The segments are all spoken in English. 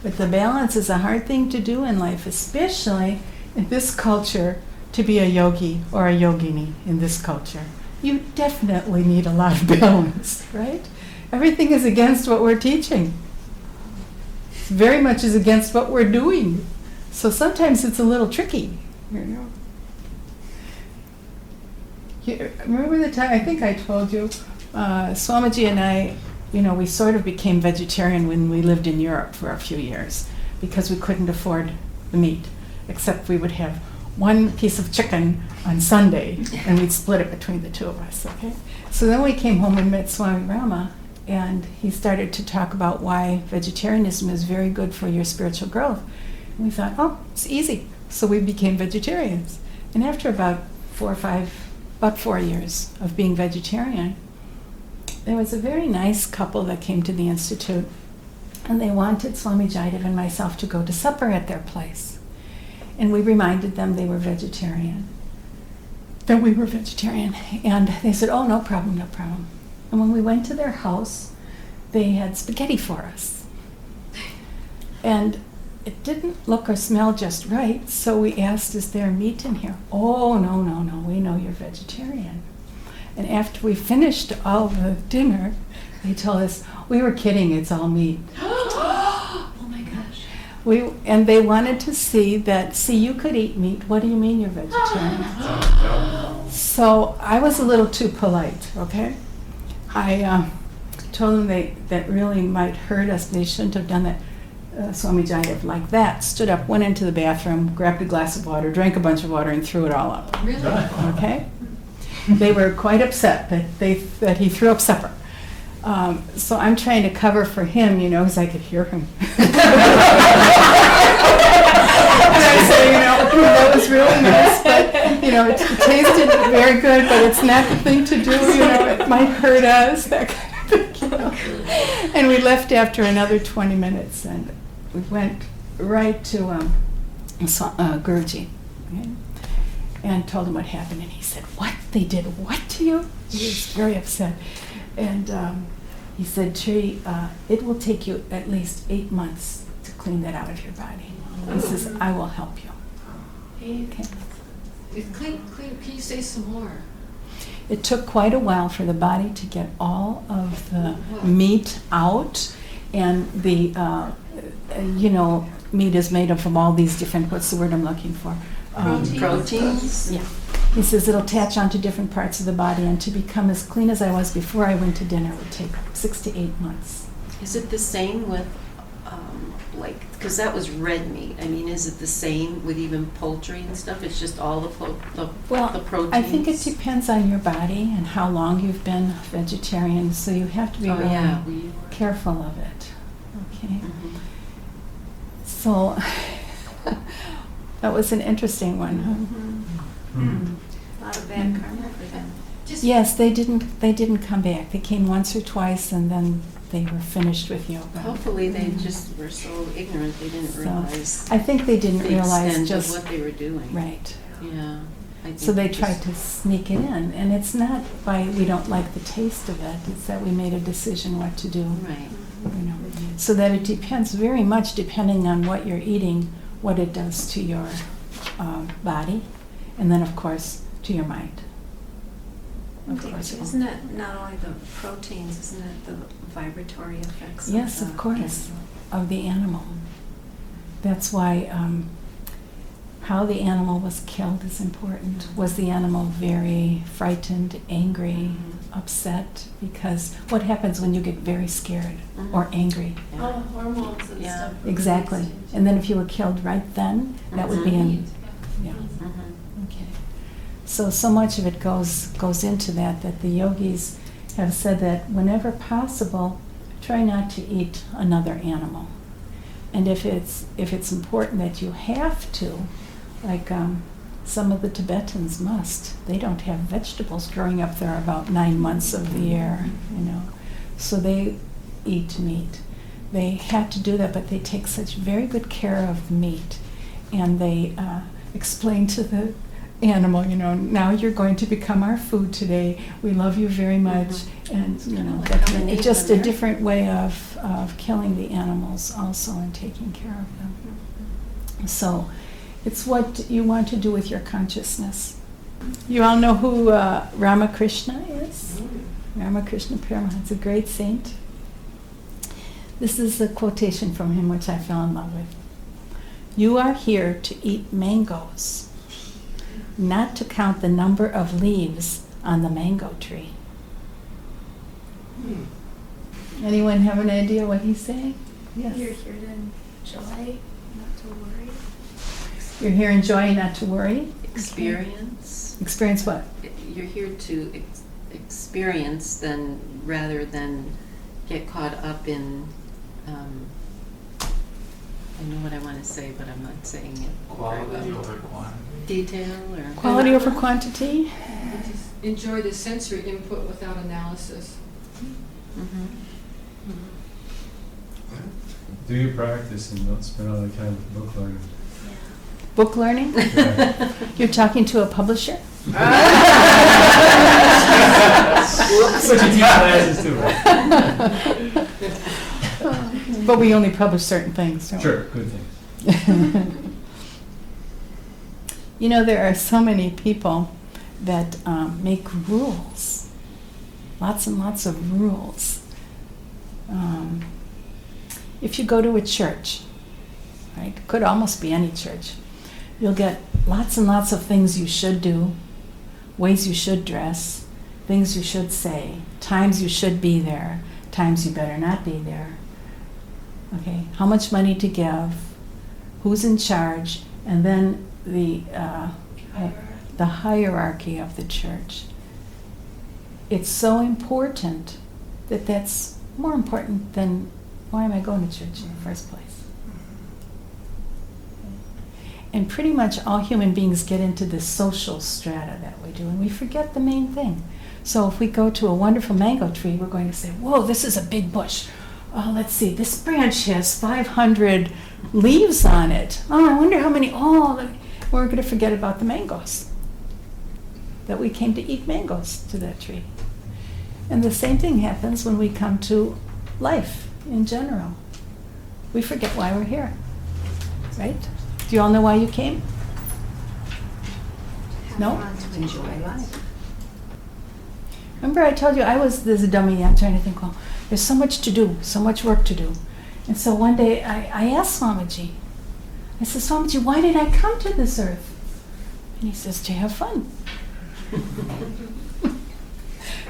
But the balance is a hard thing to do in life, especially in this culture, to be a yogi or a yogini in this culture. You definitely need a lot of balance, right? Everything is against what we're teaching. Very much is against what we're doing. So sometimes it's a little tricky, you know. Remember the time, I think I told you, Swamiji and I, you know, we sort of became vegetarian when we lived in Europe for a few years because we couldn't afford the meat, except we would have one piece of chicken on Sunday and we'd split it between the two of us, okay? So then we came home and met Swami Rama, and he started to talk about why vegetarianism is very good for your spiritual growth. And we thought, oh, it's easy. So we became vegetarians. And after about 4 years of being vegetarian, there was a very nice couple that came to the Institute, and they wanted Swami Jaidev and myself to go to supper at their place. And we reminded them they were vegetarian, that we were vegetarian. And they said, oh, no problem, no problem. And when we went to their house, they had spaghetti for us. And it didn't look or smell just right, so we asked, is there meat in here? Oh, no, no, no, we know you're vegetarian. And after we finished all the dinner, they told us, we were kidding, it's all meat. Oh my gosh. And they wanted to see that, see, you could eat meat, what do you mean you're vegetarian? So I was a little too polite, okay? I told them that really might hurt us, they shouldn't have done that. Swami Jaidev, like that, stood up, went into the bathroom, grabbed a glass of water, drank a bunch of water, and threw it all up. Really? Okay? They were quite upset that he threw up supper. So I'm trying to cover for him, you know, because I could hear him. And I say, you know, that was really nice, but, you know, it tasted very good, but it's not the thing to do, you know, it might hurt us, that kind of thing, you know. And we left after another 20 minutes, and we went right to Guruji, okay, and told him what happened, and he said, what? They did what to you? He was very upset. And he said, Tree, it will take you at least 8 months to clean that out of your body. He says, I will help you. Okay. Can you say some more? It took quite a while for the body to get all of the meat out, and the, you know, meat is made up from all these different, what's the word I'm looking for? Proteins? Yeah. He says it'll attach onto different parts of the body, and to become as clean as I was before I went to dinner would take 6 to 8 months. Is it the same with, like, because that was red meat. I mean, is it the same with even poultry and stuff? It's just all the proteins? I think it depends on your body and how long you've been vegetarian, so you have to be really careful of it. Okay. Mm-hmm. So that was an interesting one. Huh? Mm-hmm. A lot of bad karma for them. Yes, they didn't come back. They came once or twice, and then they were finished with yoga. Hopefully they just were so ignorant they didn't realize. I think they didn't realize extent just of what they were doing. Right. Yeah. So they tried to sneak it in, and it's not by we don't like the taste of it. It's that we made a decision what to do. Right. You know, so that it depends very much, depending on what you're eating, what it does to your body, and then of course to your mind. Of course. Isn't it not only the proteins, isn't it the vibratory effects? Yes, of course, of the animal. That's why how the animal was killed is important. Was the animal very frightened, angry, upset? Because what happens when you get very scared or angry? Yeah. Oh, hormones and stuff. Exactly. And then if you were killed right then, that would be in. Yeah. Mm-hmm. Okay. So much of it goes into that the yogis have said that whenever possible, try not to eat another animal. And if it's important that you have to, like some of the Tibetans must, they don't have vegetables growing up there about 9 months of the year, you know. So they eat meat. They have to do that, but they take such very good care of meat. And they explain to the animal, now you're going to become our food today. We love you very much. And, kinda like that how kind the of- Native it's just a American- different way of killing the animals also and taking care of them. So it's what you want to do with your consciousness. You all know who Ramakrishna is? Ramakrishna Paramahansa is a great saint. This is a quotation from him which I fell in love with. You are here to eat mangoes, not to count the number of leaves on the mango tree. Anyone have an idea what he's saying? Yes. You're here to enjoy, not to worry. You're here enjoying, not to worry. Experience. Experience what? You're here to experience then, rather than get caught up in, I know what I want to say, but I'm not saying it. Quality over quantity. Detail or? Quality over quantity. Enjoy the sensory input without analysis. Mhm. Do your practice and don't spend all that time with book learning. Book learning. Yeah. You're talking to a publisher. That's what you teach classes too, right? But we only publish certain things, don't we? Sure, good things. There are so many people that make rules, lots and lots of rules. If you go to a church, right, could almost be any church, you'll get lots and lots of things you should do, ways you should dress, things you should say, times you should be there, times you better not be there. Okay, how much money to give, who's in charge, and then the hierarchy of the church. It's so important that that's more important than why am I going to church in the first place? And pretty much all human beings get into this social strata that we do, and we forget the main thing. So if we go to a wonderful mango tree, we're going to say, whoa, this is a big bush. Oh, let's see, this branch has 500 leaves on it. Oh, I wonder how many, we're going to forget about the mangoes. That we came to eat mangoes to that tree. And the same thing happens when we come to life in general. We forget why we're here, right? Do you all know why you came? No? To enjoy life. Remember I told you I was this dummy, I'm trying to think, well, there's so much to do, so much work to do. And so one day I asked Swamiji, I said, Swamiji, why did I come to this earth? And he says, to have fun.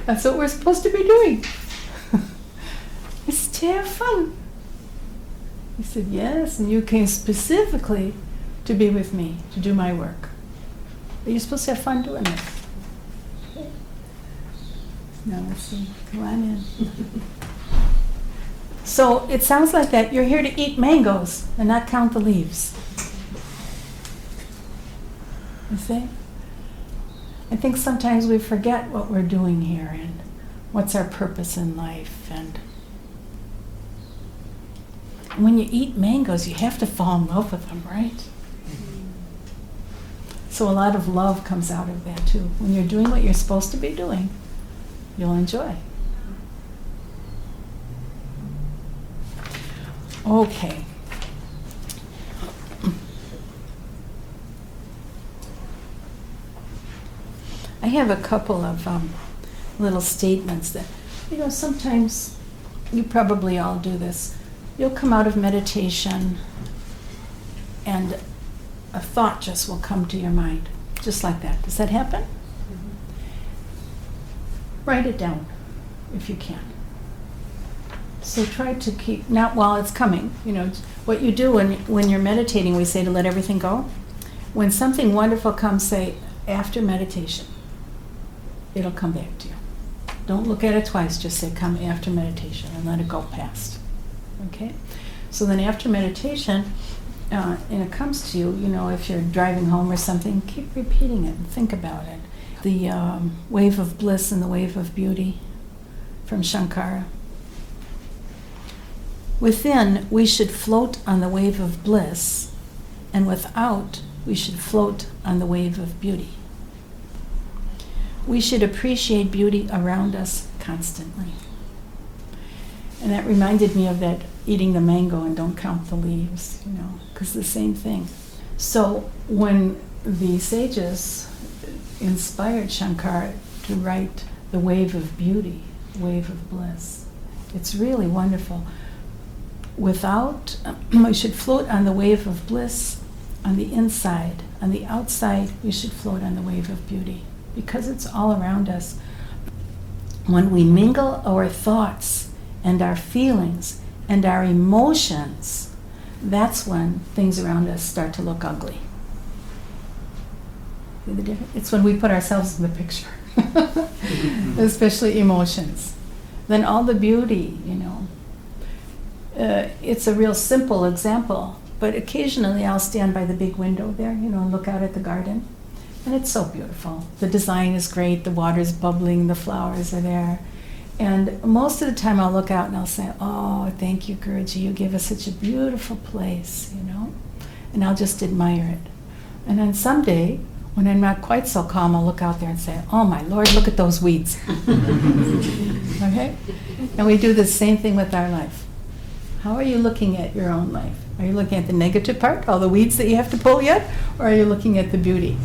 That's what we're supposed to be doing. It's to have fun. He said, yes, and you came specifically to be with me, to do my work. But you're supposed to have fun doing it. Okay. Now let's see, come on in. So it sounds like that you're here to eat mangoes and not count the leaves. You see? I think sometimes we forget what we're doing here and what's our purpose in life. And when you eat mangoes, you have to fall in love with them, right? So a lot of love comes out of that too. When you're doing what you're supposed to be doing, you'll enjoy. Okay. I have a couple of little statements that, sometimes you probably all do this. You'll come out of meditation and a thought just will come to your mind, just like that. Does that happen? Mm-hmm. Write it down if you can. So try to keep, not while it's coming, what you do when you're meditating, we say to let everything go. When something wonderful comes, say, after meditation, it'll come back to you. Don't look at it twice, just say come after meditation and let it go past. Okay? So then after meditation, and it comes to you, if you're driving home or something, keep repeating it and think about it. The wave of bliss and the wave of beauty from Shankara. Within, we should float on the wave of bliss, and without, we should float on the wave of beauty. we should appreciate beauty around us constantly. And that reminded me of that eating the mango and don't count the leaves, because the same thing. So when the sages inspired Shankar to write the wave of beauty, wave of bliss, it's really wonderful. We should float on the wave of bliss on the inside. On the outside, we should float on the wave of beauty, because it's all around us. When we mingle our thoughts and our feelings and our emotions, that's when things around us start to look ugly. See the difference? It's when we put ourselves in the picture, especially emotions. Then all the beauty, it's a real simple example, but occasionally I'll stand by the big window there, and look out at the garden. And it's so beautiful. The design is great, the water's bubbling, the flowers are there. And most of the time I'll look out and I'll say, oh, thank you, Guruji, you give us such a beautiful place, And I'll just admire it. And then someday, when I'm not quite so calm, I'll look out there and say, oh my Lord, look at those weeds. Okay? And we do the same thing with our life. How are you looking at your own life? Are you looking at the negative part, all the weeds that you have to pull yet? Or are you looking at the beauty?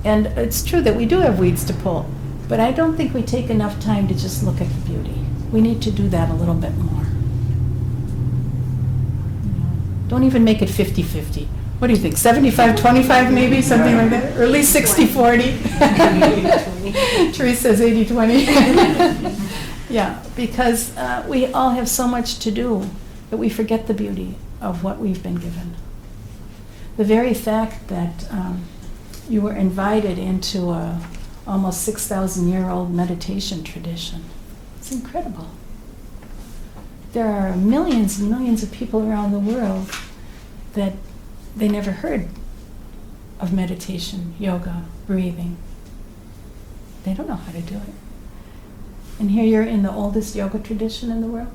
And it's true that we do have weeds to pull, but I don't think we take enough time to just look at the beauty. We need to do that a little bit more. Don't even make it 50-50. What do you think, 75-25 maybe, something like that? Or at least 60-40? Teresa says 80-20. Yeah, because we all have so much to do that we forget the beauty of what we've been given. The very fact that you were invited into a almost 6,000-year-old meditation tradition, it's incredible. There are millions and millions of people around the world that they never heard of meditation, yoga, breathing. They don't know how to do it. And here you're in the oldest yoga tradition in the world.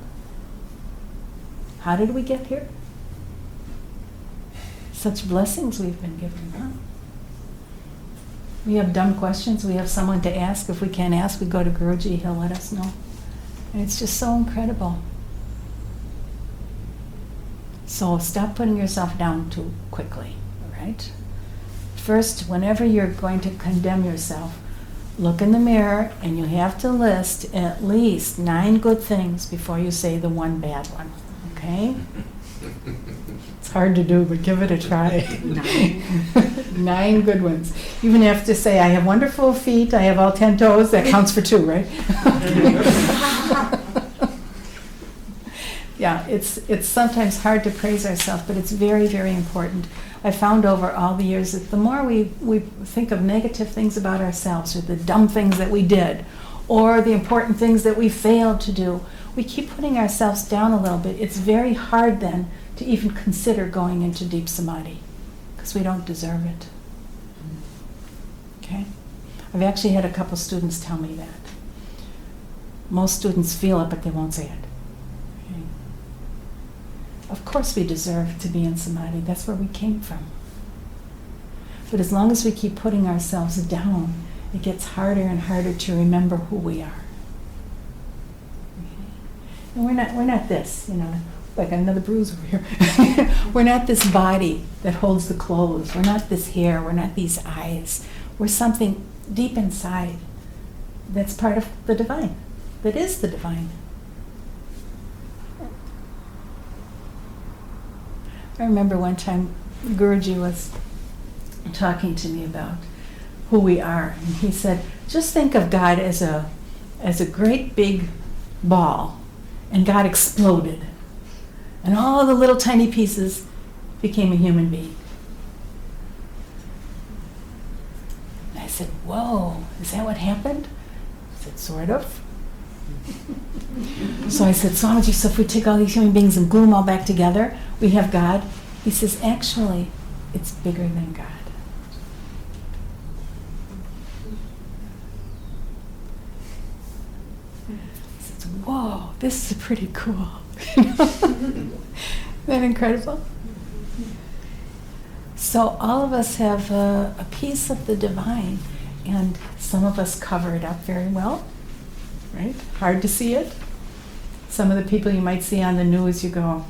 How did we get here? Such blessings we've been given, huh? We have dumb questions. We have someone to ask. If we can't ask, we go to Guruji. He'll let us know. And it's just so incredible. So stop putting yourself down too quickly, all right? First, whenever you're going to condemn yourself, look in the mirror and you have to list at least 9 good things before you say the one bad one, okay? It's hard to do, but give it a try. 9 good ones. You even have to say, I have wonderful feet, I have all 10 toes. That counts for 2, right? Yeah, it's sometimes hard to praise ourselves, but it's very, very important. I found over all the years that the more we think of negative things about ourselves, or the dumb things that we did, or the important things that we failed to do, we keep putting ourselves down a little bit. It's very hard then to even consider going into deep samadhi, because we don't deserve it. Okay? I've actually had a couple students tell me that. Most students feel it, but they won't say it. Okay? Of course we deserve to be in samadhi. That's where we came from. But as long as we keep putting ourselves down, it gets harder and harder to remember who we are. Okay? And we're not this, like another bruise over here. We're not this body that holds the clothes. We're not this hair. We're not these eyes. We're something deep inside that's part of the divine, that is the divine. I remember one time Guruji was talking to me about who we are, and he said, just think of God as a great big ball, and God exploded, and all the little tiny pieces became a human being. And I said, whoa, is that what happened? He said, sort of. So I said, Swamiji, so if we take all these human beings and glue them all back together, we have God? He says, actually, it's bigger than God. I said, whoa, this is pretty cool. Isn't that incredible? So all of us have a piece of the divine, And some of us cover it up very well, right? Hard to see it. Some of the people you might see on the news, you go,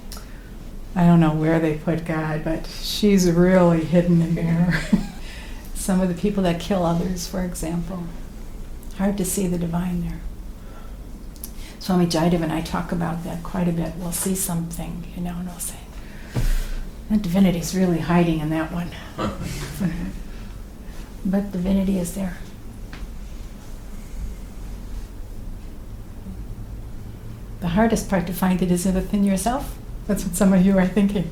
I don't know where they put God, but she's really hidden in there. Some of the people that kill others, for example. Hard to see the divine there. Swami Jaidev and I talk about that quite a bit. We'll see something, and we'll say, that divinity's really hiding in that one. But divinity is there. The hardest part to find it is within yourself. That's what some of you are thinking.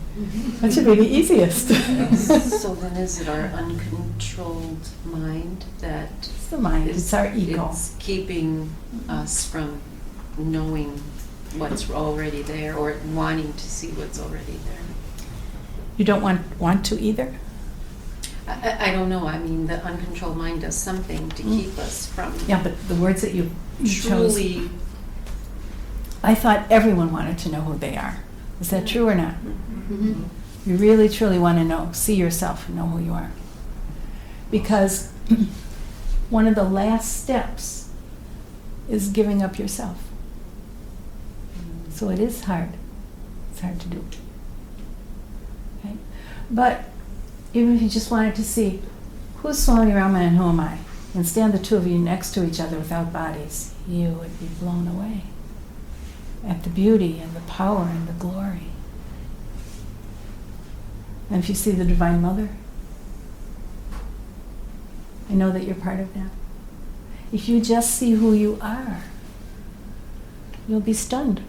That should be the easiest. So then is it our uncontrolled mind that It's the mind, it's our ego. it's keeping us from knowing what's already there or wanting to see what's already there? You don't want to either? I don't know. I mean, the uncontrolled mind does something to keep us from Yeah, but the words that you chose, truly. I thought everyone wanted to know who they are. Is that true or not? Mhm. You really, truly want to know, see yourself, and know who you are. Because one of the last steps is giving up yourself. So it is hard. It's hard to do. Okay? But even if you just wanted to see who's Swami Rama and who am I, and stand the two of you next to each other without bodies, you would be blown away at the beauty and the power and the glory. And if you see the Divine Mother, I know that you're part of that. If you just see who you are, you'll be stunned.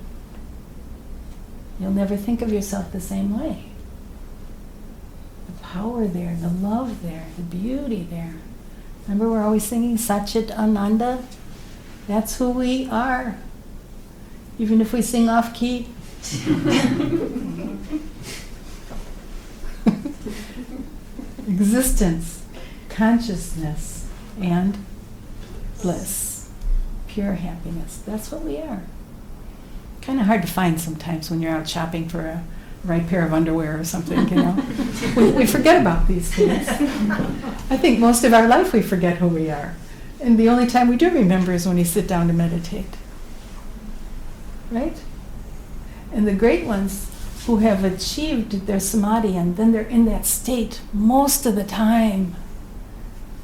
You'll never think of yourself the same way. The power there, the love there, the beauty there. Remember we're always singing Satchit Ananda? That's who we are. Even if we sing off key. Existence, consciousness, and bliss. Pure happiness. That's what we are. Kind of hard to find sometimes when you're out shopping for a right pair of underwear or something, we forget about these things. I think most of our life we forget who we are. And the only time we do remember is when we sit down to meditate. Right? And the great ones who have achieved their samadhi and then they're in that state most of the time,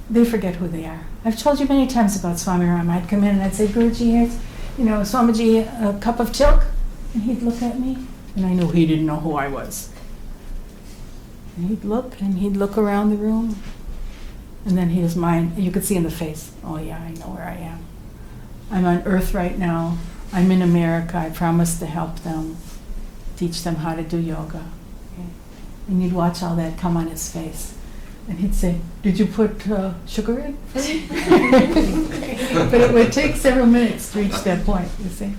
they forget who they are. I've told you many times about Swami Rama. I'd come in and I'd say, Guruji, here's, Swamiji, a cup of chilk. And he'd look at me, and I knew he didn't know who I was. And he'd look around the room, and then his mind, you could see in the face, oh yeah, I know where I am. I'm on earth right now. I'm in America. I promised to help them, teach them how to do yoga. Okay? And you'd watch all that come on his face. And he'd say, did you put sugar in for me? But it would take several minutes to reach that point, you see.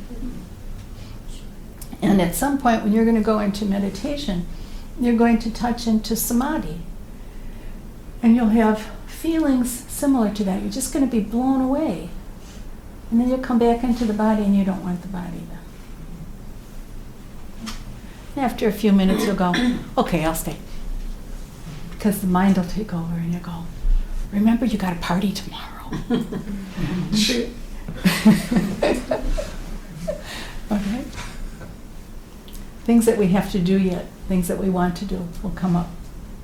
And at some point when you're going to go into meditation, you're going to touch into samadhi. And you'll have feelings similar to that. You're just going to be blown away. And then you'll come back into the body and you don't want the body then. And after a few minutes you'll go, okay, I'll stay. Because the mind will take over and you'll go, remember you got a party tomorrow. Okay? Things that we have to do yet, things that we want to do will come up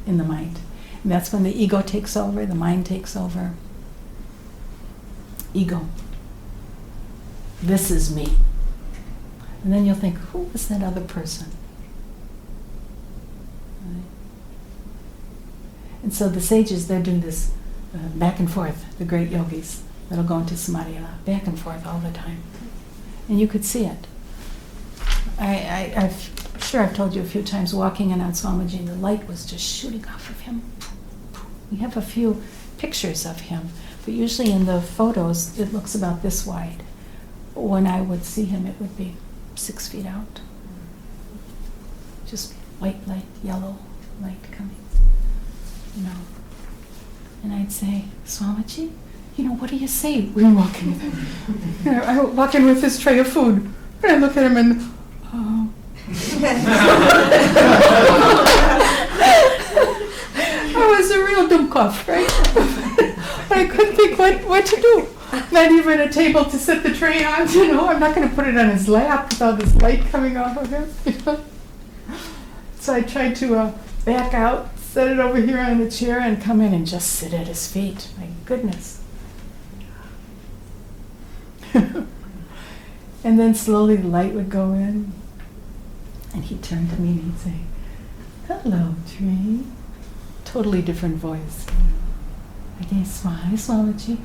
in the mind. And that's when the ego takes over, the mind takes over. Ego. This is me. And then you'll think, who is that other person? Right? And so the sages, they're doing this back and forth, the great yogis that'll go into samadhi, back and forth all the time. And you could see it. I'm sure I've told you a few times, walking in on Swamiji, the light was just shooting off of him. We have a few pictures of him, but usually in the photos it looks about this wide. When I would see him, it would be 6 feet out. Just white light, yellow light coming, And I'd say, Swamiji, what do you say when walking? I walk in with this tray of food, and I look at him and, oh. I was a real Dumkopf, right? I couldn't think what what to do. Not even a table to set the tray on, you know. I'm not going to put it on his lap with all this light coming off of him. You know? So I tried to back out, set it over here on the chair, and come in and just sit at his feet. My goodness. And then slowly the light would go in, and he'd turn to me and he'd say, "Hello, tree." Totally different voice. Again, hi, Swamiji.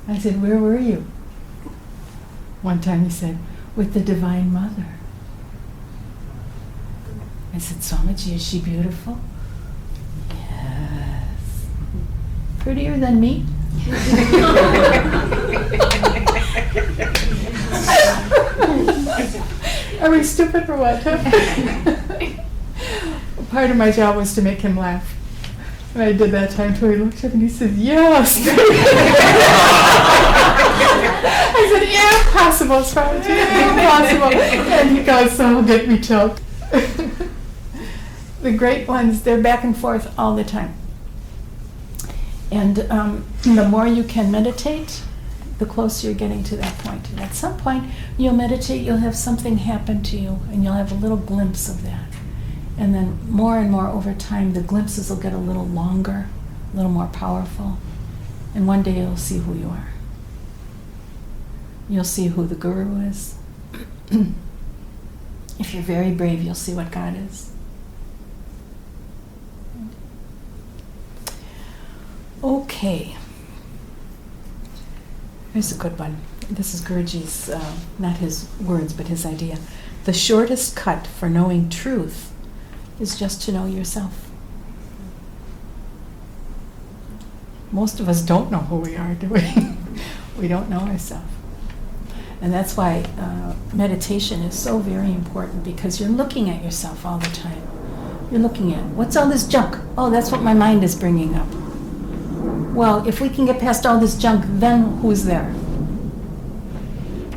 I said, "Where were you?" One time he said, "With the Divine Mother." I said, "Swamiji, is she beautiful?" "Yes." "Prettier than me?" Are we stupid or what? Part of my job was to make him laugh. And I did that time too. He looked up and he said, "Yes." I said, "Yeah, impossible, Swamiji, impossible." And he goes, "So get me choked." The great ones, they're back and forth all the time. And the more you can meditate, the closer you're getting to that point. And at some point, you'll meditate, you'll have something happen to you, and you'll have a little glimpse of that. And then more and more over time, the glimpses will get a little longer, a little more powerful. And one day you'll see who you are. You'll see who the guru is. If you're very brave, you'll see what God is. Okay. Here's a good one. This is Guruji's, not his words, but his idea. The shortest cut for knowing truth is just to know yourself. Most of us don't know who we are, do we? We don't know ourselves. And that's why meditation is so very important, because you're looking at yourself all the time. You're looking at, what's all this junk? Oh, that's what my mind is bringing up. Well, if we can get past all this junk, then who's there?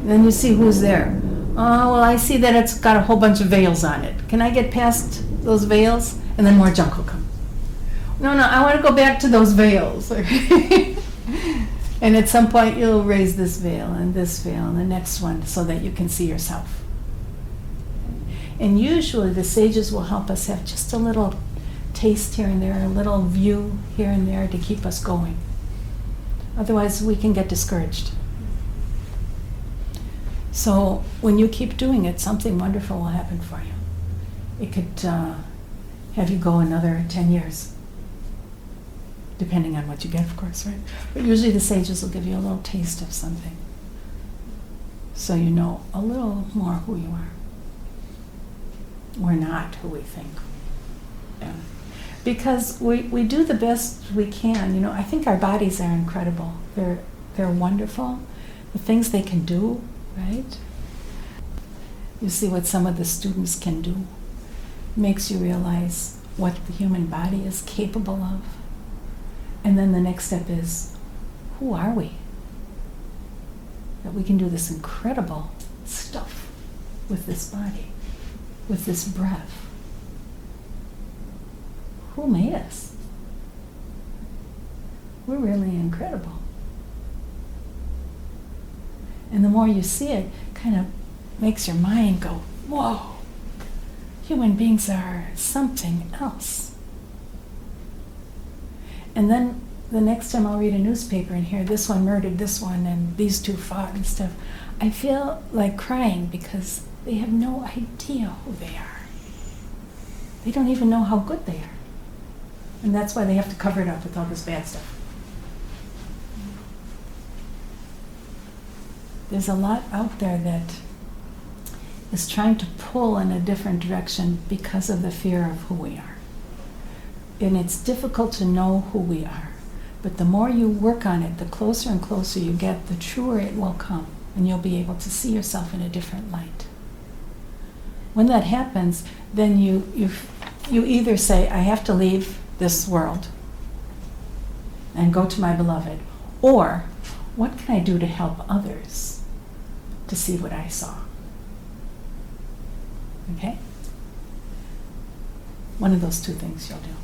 Then you see who's there. Oh, well, I see that it's got a whole bunch of veils on it. Can I get past those veils? And then more junk will come. No, I want to go back to those veils. And at some point, you'll raise this veil and the next one, so that you can see yourself. And usually, the sages will help us have just a little taste here and there, a little view here and there to keep us going. Otherwise, we can get discouraged. So when you keep doing it, something wonderful will happen for you. It could have you go another 10 years, depending on what you get, of course, right? But usually the sages will give you a little taste of something, so you know a little more who you are. We're not who we think. Yeah. Because we do the best we can. You know, I think our bodies are incredible. They're wonderful. The things they can do, right? You see what some of the students can do. Makes you realize what the human body is capable of. And then the next step is, who are we? That we can do this incredible stuff with this body, with this breath. Who made us? We're really incredible. And the more you see it, kind of makes your mind go, whoa, human beings are something else. And then the next time I'll read a newspaper and hear this one murdered this one and these two fought and stuff, I feel like crying, because they have no idea who they are. They don't even know how good they are. And that's why they have to cover it up with all this bad stuff. There's a lot out there that is trying to pull in a different direction because of the fear of who we are. And it's difficult to know who we are. But the more you work on it, the closer and closer you get, the truer it will come. And you'll be able to see yourself in a different light. When that happens, then you either say, I have to leave this world and go to my beloved, or what can I do to help others to see what I saw? Okay? One of those two things you'll do.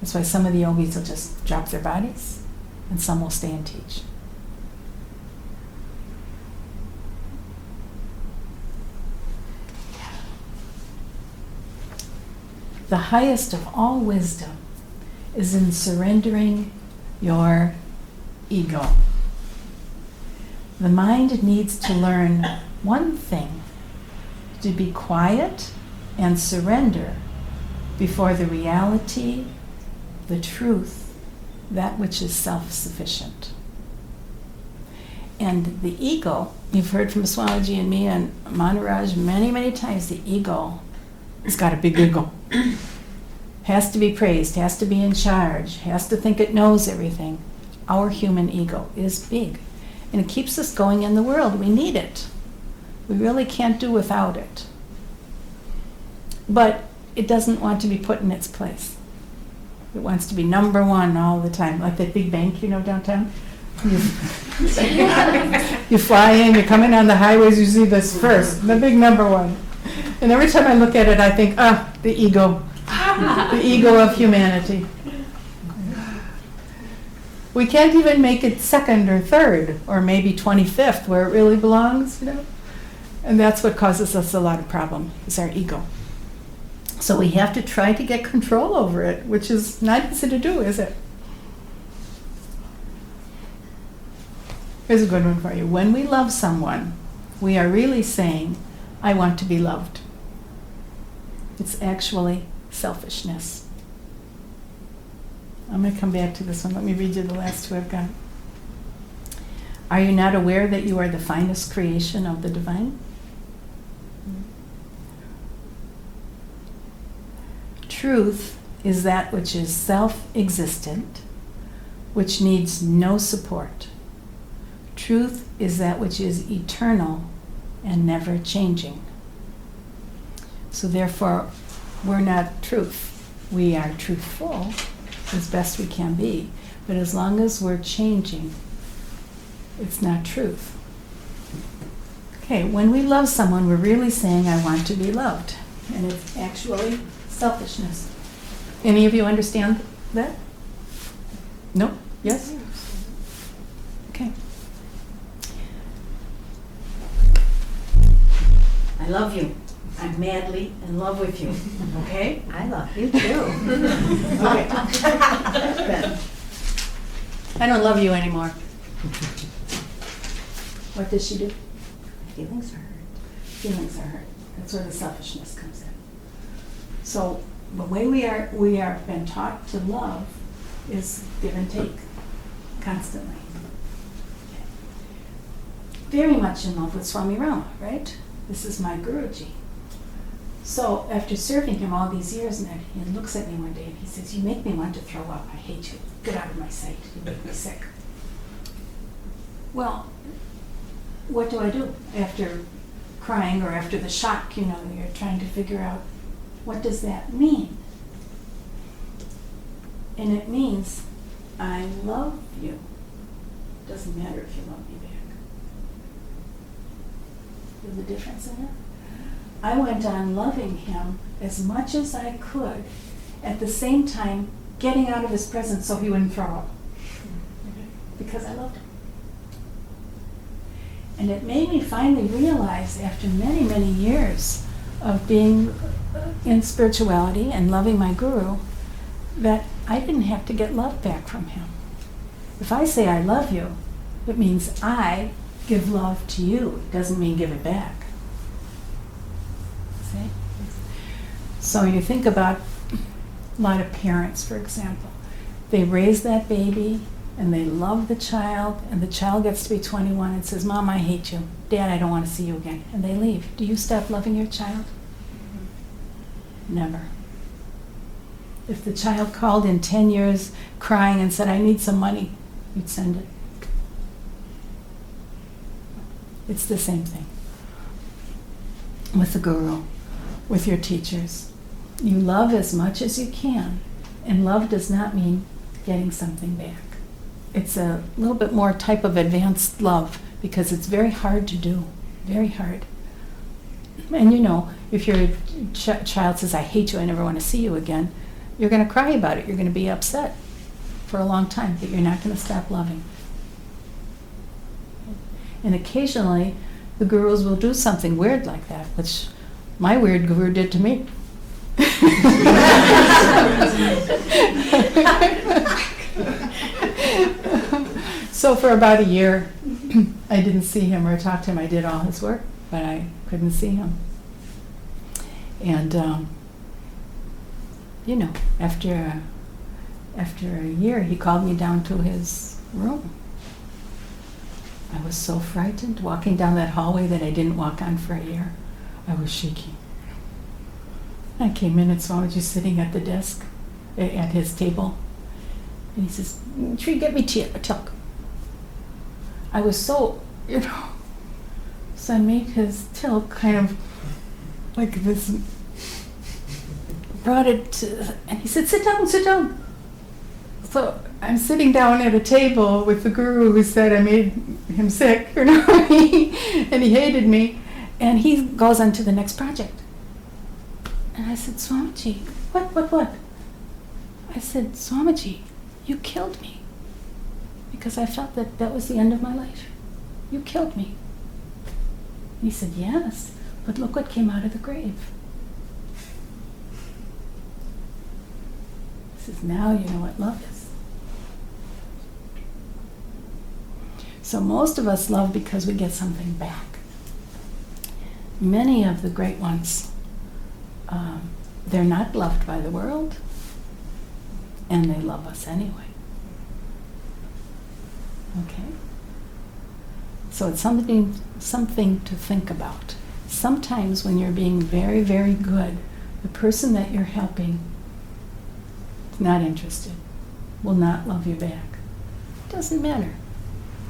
That's why some of the yogis will just drop their bodies, and some will stay and teach. The highest of all wisdom is in surrendering your ego. The mind needs to learn one thing: to be quiet and surrender before the reality, the truth, that which is self-sufficient. And the ego, you've heard from Swamiji and me and Maharaj many, many times, the ego has got a big ego. Has to be praised, has to be in charge, has to think it knows everything. Our human ego is big, and it keeps us going in the world. We need it. We really can't do without it. But it doesn't want to be put in its place. It wants to be number one all the time, like that big bank, downtown. You fly in, you come in on the highways, you see this first, the big number one. And every time I look at it, I think, the ego. The ego of humanity. We can't even make it second or third, or maybe 25th, where it really belongs, And that's what causes us a lot of problem, is our ego. So we have to try to get control over it, which is not easy to do, is it? Here's a good one for you. When we love someone, we are really saying, I want to be loved. It's actually selfishness. I'm going to come back to this one. Let me read you the last two I've got. Are you not aware that you are the finest creation of the divine? Truth is that which is self-existent, which needs no support. Truth is that which is eternal and never changing. So therefore, we're not truth. We are truthful as best we can be. But as long as we're changing, it's not truth. Okay, when we love someone, we're really saying, I want to be loved. And it's actually selfishness. Any of you understand that? No? Yes? Okay. I love you. I'm madly in love with you. Okay? I love you too. Okay. I don't love you anymore. What does she do? Feelings are hurt. Feelings are hurt. That's where the selfishness comes in. So the way we are been taught to love is give and take constantly. Very much in love with Swami Rama, right? This is my Guruji. So after serving him all these years, and he looks at me one day and he says, you make me want to throw up. I hate you. Get out of my sight. You make me sick. Well, what do I do after crying or after the shock? You're trying to figure out, what does that mean? And it means, I love you. Doesn't matter if you love me back. There's a difference in it. I went on loving him as much as I could, at the same time getting out of his presence so he wouldn't throw up. Because I loved him. And it made me finally realize, after many, many years of being in spirituality and loving my guru, that I didn't have to get love back from him. If I say I love you, it means I give love to you. It doesn't mean give it back. See? So you think about a lot of parents, for example. They raise that baby and they love the child, and the child gets to be 21 and says, Mom, I hate you. Dad, I don't want to see you again. And they leave. Do you stop loving your child? Never. If the child called in 10 years crying and said, I need some money, you'd send it. It's the same thing with the guru, with your teachers. You love as much as you can, and love does not mean getting something back. It's a little bit more type of advanced love, because it's very hard to do, very hard. And if your child says, I hate you, I never want to see you again, you're going to cry about it. You're going to be upset for a long time, but you're not going to stop loving. And occasionally, the gurus will do something weird like that, which my weird guru did to me. So for about a year, I didn't see him or talk to him. I did all his work, but I couldn't see him. And you know, after a year, he called me down to his room. I was so frightened walking down that hallway that I didn't walk on for a year. I was shaking. I came in and Swamiji sitting at the desk, at his table, and he says, "Tree, get me tilk." I was so, you know, so I made his tilk kind of like this, brought it to, and he said, "Sit down, sit down." So I'm sitting down at a table with the guru who said I made him sick, you know, and he hated me, and he goes on to the next project. And I said, "Swamiji, what? I said, "Swamiji, you killed me because I felt that that was the end of my life. You killed me." And he said, "Yes, but look what came out of the grave." He says, "Now you know what love is." So most of us love because we get something back. Many of the great ones, they're not loved by the world, and they love us anyway. Okay? So it's something to think about. Sometimes when you're being very, very good, the person that you're helping is not interested, will not love you back. Doesn't matter.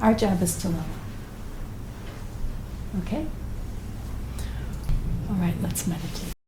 Our job is to love. Okay? All right, let's meditate.